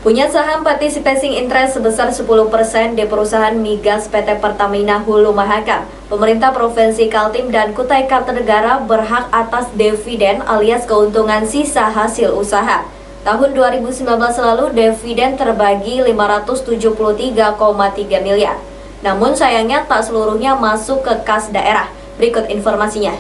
Punya saham participating interest sebesar 10% di perusahaan migas PT Pertamina Hulu Mahakam. Pemerintah Provinsi Kaltim dan Kutai Kartanegara berhak atas dividen alias keuntungan sisa hasil usaha. Tahun 2019 lalu dividen terbagi 573,3 miliar. Namun sayangnya tak seluruhnya masuk ke kas daerah. Berikut informasinya.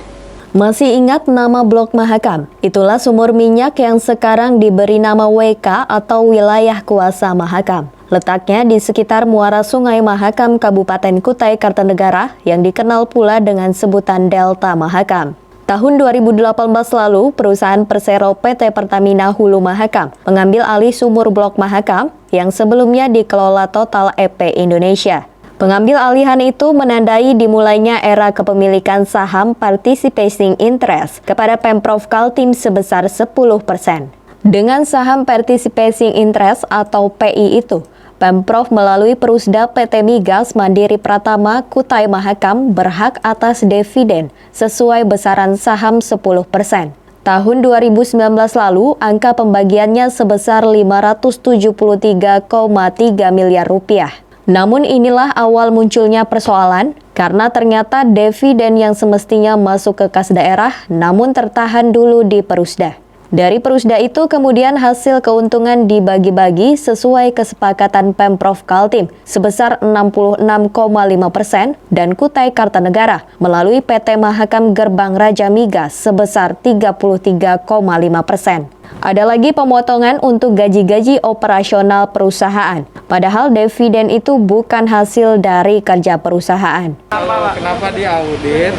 Masih ingat nama Blok Mahakam? Itulah sumur minyak yang sekarang diberi nama WK atau Wilayah Kuasa Mahakam. Letaknya di sekitar muara Sungai Mahakam Kabupaten Kutai Kartanegara yang dikenal pula dengan sebutan Delta Mahakam. Tahun 2018 lalu, perusahaan Persero PT Pertamina Hulu Mahakam mengambil alih sumur Blok Mahakam yang sebelumnya dikelola Total EP Indonesia. Pengambil alihan itu menandai dimulainya era kepemilikan saham participating interest kepada Pemprov Kaltim sebesar 10%. Dengan saham participating interest atau PI itu, Pemprov melalui Perusda PT Migas Mandiri Pratama Kutai Mahakam berhak atas dividen sesuai besaran saham 10%. Tahun 2019 lalu, angka pembagiannya sebesar 573,3 miliar rupiah. Namun inilah awal munculnya persoalan karena ternyata dividen yang semestinya masuk ke kas daerah namun tertahan dulu di Perusda. Dari Perusda itu kemudian hasil keuntungan dibagi-bagi sesuai kesepakatan Pemprov Kaltim sebesar 66,5% dan Kutai Kartanegara melalui PT Mahakam Gerbang Raja Migas sebesar 33,5%. Ada lagi pemotongan untuk gaji-gaji operasional perusahaan. Padahal dividen itu bukan hasil dari kerja perusahaan. Kenapa diaudit?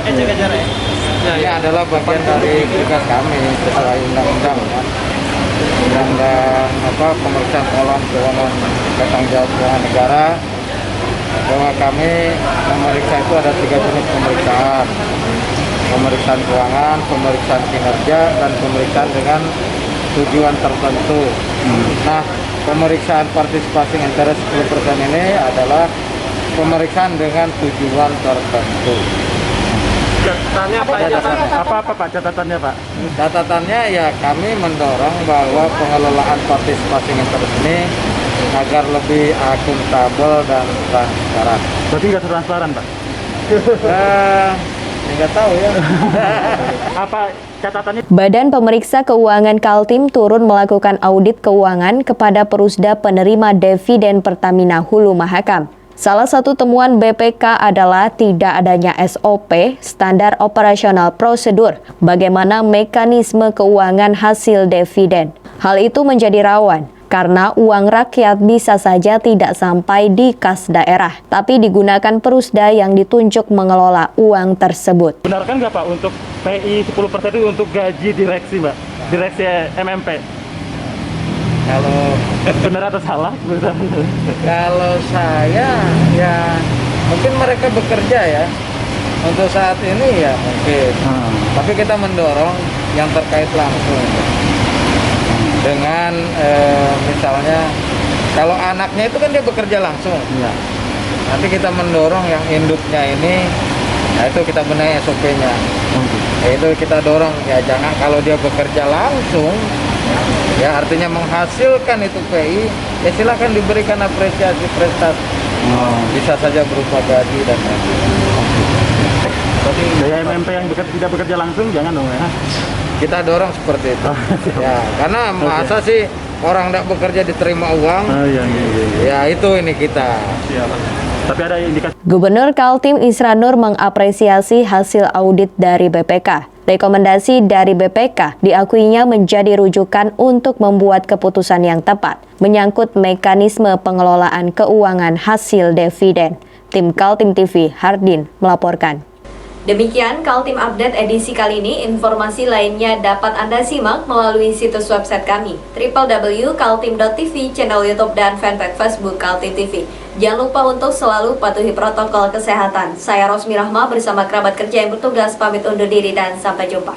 Ini adalah bagian dari tugas kami sesuai undang-undang ya. Undang-undang pemeriksaan pengelolaan keuangan bertanggung jawab keuangan negara, bahwa kami memeriksa itu ada 3 jenis pemeriksaan. Pemeriksaan keuangan, pemeriksaan kinerja, dan pemeriksaan dengan tujuan tertentu. Nah, pemeriksaan participating interest 10% ini adalah pemeriksaan dengan tujuan tertentu. Catatannya apa Pak catatannya Pak? Catatannya ya kami mendorong bahwa pengelolaan participating interest ini agar lebih akuntabel dan transparan. Berarti nggak transparan Pak? Nggak tahu ya. Apa catatannya? Badan Pemeriksa Keuangan Kaltim turun melakukan audit keuangan kepada Perusda penerima dividen Pertamina Hulu Mahakam. Salah satu temuan BPK adalah tidak adanya SOP, standar operasional prosedur, bagaimana mekanisme keuangan hasil dividen. Hal itu menjadi rawan karena uang rakyat bisa saja tidak sampai di kas daerah, tapi digunakan Perusda yang ditunjuk mengelola uang tersebut. Benarkan nggak Pak untuk PI 10% itu untuk gaji direksi Mbak? Direksi MMP? Kalau benar atau salah? Kalau saya ya mungkin mereka bekerja ya untuk saat ini ya mungkin. Tapi kita mendorong yang terkait langsung dengan misalnya kalau anaknya itu kan dia bekerja langsung. Ya. Nanti kita mendorong yang induknya ini, nah itu kita benahi SOP-nya. Itu kita dorong ya jangan kalau dia bekerja langsung. Ya artinya menghasilkan itu PI, ya silakan diberikan apresiasi prestasi. Bisa saja berupa gaji dan lain-lain. Berarti dari MMP yang tidak bekerja langsung jangan dong ya? Kita dorong seperti itu. Ya karena masa sih orang tidak bekerja diterima uang? Ya itu ini kita. Tapi ada indikasi. Gubernur Kaltim Isra Nur mengapresiasi hasil audit dari BPK. Rekomendasi dari BPK diakuinya menjadi rujukan untuk membuat keputusan yang tepat menyangkut mekanisme pengelolaan keuangan hasil dividen. Tim Kaltim TV, Hardin melaporkan. Demikian Kaltim Update edisi kali ini. Informasi lainnya dapat Anda simak melalui situs website kami www.kaltim.tv, channel YouTube dan fanpage Facebook Kaltim TV. Jangan lupa untuk selalu patuhi protokol kesehatan. Saya Rosmi Rahma bersama kerabat kerja yang bertugas pamit undur diri dan sampai jumpa.